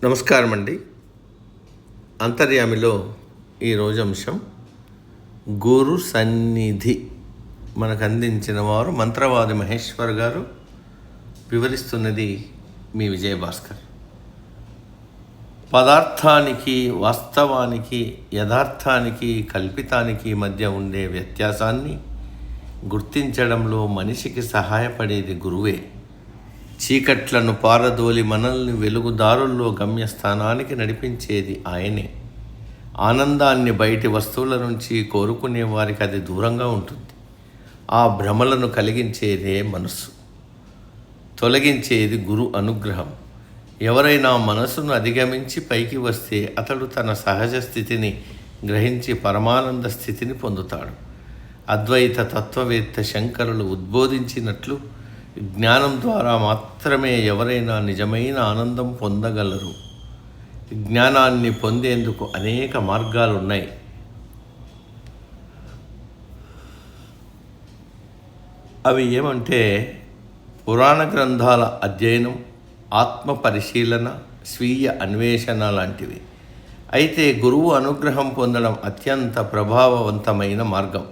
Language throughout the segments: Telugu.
నమస్కారం అండి. అంతర్యామిలో ఈరోజు అంశం గురు సన్నిధి మనకు అందించిన వారు మంత్రవాది మహేశ్వర్ గారు. వివరిస్తున్నది మీ విజయభాస్కర్. పదార్థానికి, వాస్తవానికి, యథార్థానికి, కల్పితానికి మధ్య ఉండే వ్యత్యాసాన్ని గుర్తించడంలో మనిషికి సహాయపడేది గురువే. చీకట్లను పారదోలి మనల్ని వెలుగుదారుల్లో గమ్యస్థానానికి నడిపించేది ఆయనే. ఆనందాన్ని బయటి వస్తువుల నుంచి కోరుకునే వారికి అది దూరంగా ఉంటుంది. ఆ భ్రమలను కలిగించేదే మనస్సు, తొలగించేది గురు అనుగ్రహం. ఎవరైనా మనసును అధిగమించి పైకి వస్తే అతడు తన సహజ స్థితిని గ్రహించి పరమానంద స్థితిని పొందుతాడు. అద్వైత తత్వవేత్త శంకరులు ఉద్బోధించినట్లు జ్ఞానం ద్వారా మాత్రమే ఎవరైనా నిజమైన ఆనందం పొందగలరు. జ్ఞానాన్ని పొందేందుకు అనేక మార్గాలు ఉన్నాయి. అవి ఏమంటే పురాణ గ్రంథాల అధ్యయనం, ఆత్మ పరిశీలన, స్వీయ అన్వేషణ లాంటివి. అయితే గురువు అనుగ్రహం పొందడం అత్యంత ప్రభావవంతమైన మార్గం.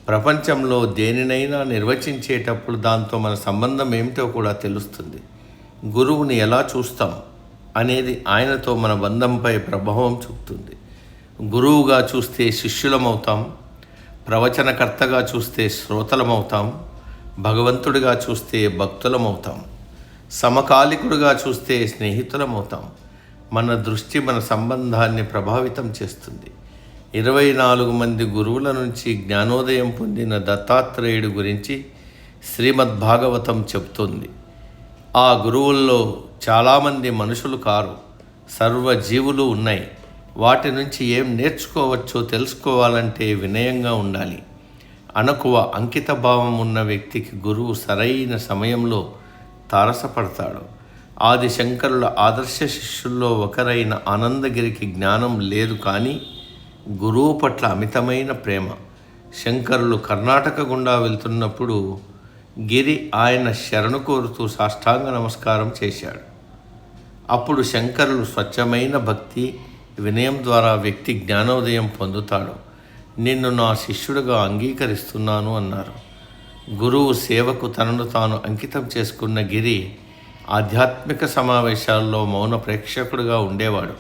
ప్రపంచంలో దేనినైనా నిర్వచించేటప్పుడు దాంతో మన సంబంధం ఏమిటో కూడా తెలుస్తుంది. గురువుని ఎలా చూస్తాం అనేది ఆయనతో మన బంధంపై ప్రభావం చూపుతుంది. గురువుగా చూస్తే శిష్యులమవుతాం, ప్రవచనకర్తగా చూస్తే శ్రోతలమవుతాం, భగవంతుడిగా చూస్తే భక్తులమవుతాం, సమకాలికుడిగా చూస్తే స్నేహితులమవుతాం. మన దృష్టి మన సంబంధాన్ని ప్రభావితం చేస్తుంది. 24 మంది గురువుల నుంచి జ్ఞానోదయం పొందిన దత్తాత్రేయుడి గురించి శ్రీమద్భాగవతం చెబుతుంది. ఆ గురువుల్లో చాలామంది మనుషులు కారు, సర్వజీవులు ఉన్నాయి. వాటి నుంచి ఏం నేర్చుకోవచ్చో తెలుసుకోవాలంటే వినయంగా ఉండాలి. అణకువ, అంకిత భావం ఉన్న వ్యక్తికి గురువు సరైన సమయంలో తారసపడతాడు. ఆది శంకరుల ఆదర్శ శిష్యుల్లో ఒకరైన ఆనందగిరికి జ్ఞానం లేదు, కానీ గురువు పట్ల అమితమైన ప్రేమ. శంకరులు కర్ణాటక గుండా వెళ్తున్నప్పుడు గిరి ఆయన శరణు కోరుతూ సాష్టాంగ నమస్కారం చేశాడు. అప్పుడు శంకరులు స్వచ్ఛమైన భక్తి, వినయం ద్వారా వ్యక్తి జ్ఞానోదయం పొందుతాడు. నిన్ను నా శిష్యుడిగా అంగీకరిస్తున్నాను అన్నారు. గురువు సేవకు తనను తాను అంకితం చేసుకున్న గిరి ఆధ్యాత్మిక సమావేశాల్లో మౌన ప్రేక్షకుడిగా ఉండేవాడు.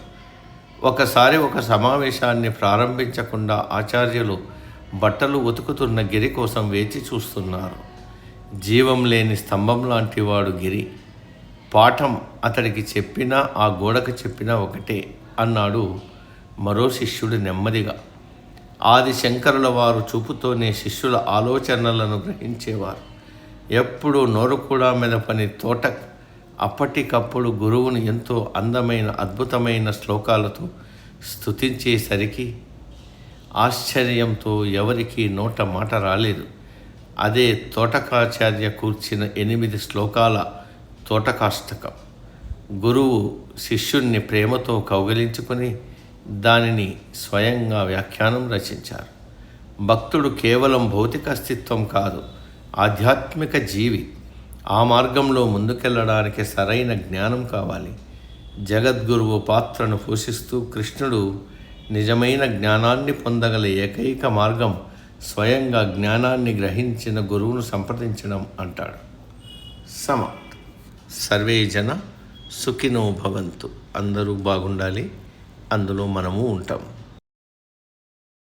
ఒకసారి ఒక సమావేశాన్ని ప్రారంభించకుండా ఆచార్యులు బట్టలు ఉతుకుతున్న గిరి కోసం వేచి చూస్తున్నారు. జీవం లేని స్తంభం లాంటి వాడు గిరి. పాఠం అతడికి చెప్పినా ఆ గోడకు చెప్పినా ఒకటే అన్నాడు మరో శిష్యుడు నెమ్మదిగా. ఆది శంకరుల వారు చూపుతోనే శిష్యుల ఆలోచనలను గ్రహించేవారు. ఎప్పుడూ నోరు కూడా మెదపని తోట అప్పటికప్పుడు గురువును ఎంతో అందమైన అద్భుతమైన శ్లోకాలతో స్తుతించేసరికి ఆశ్చర్యంతో ఎవరికీ నోట మాట రాలేదు. అదే తోటకాచార్య కూర్చిన 8 శ్లోకాల తోటకాష్టకం. గురువు శిష్యుణ్ణి ప్రేమతో కౌగిలించుకొని దానిని స్వయంగా వ్యాఖ్యానం రచించారు. భక్తుడు కేవలం భౌతిక అస్తిత్వం కాదు, ఆధ్యాత్మిక జీవి. ఆ మార్గంలో ముందుకెళ్ళడానికి సరైన జ్ఞానం కావాలి. జగద్గురువు పాత్రను పోషిస్తూ కృష్ణుడు నిజమైన జ్ఞానాన్ని పొందగల ఏకైక మార్గం స్వయంగా జ్ఞానాన్ని గ్రహించిన గురువును సంప్రదించడం అంటాడు. సమాప్తం. సర్వే జన సుఖినో భవంతు. అందరూ బాగుండాలి, అందులో మనము ఉంటాం.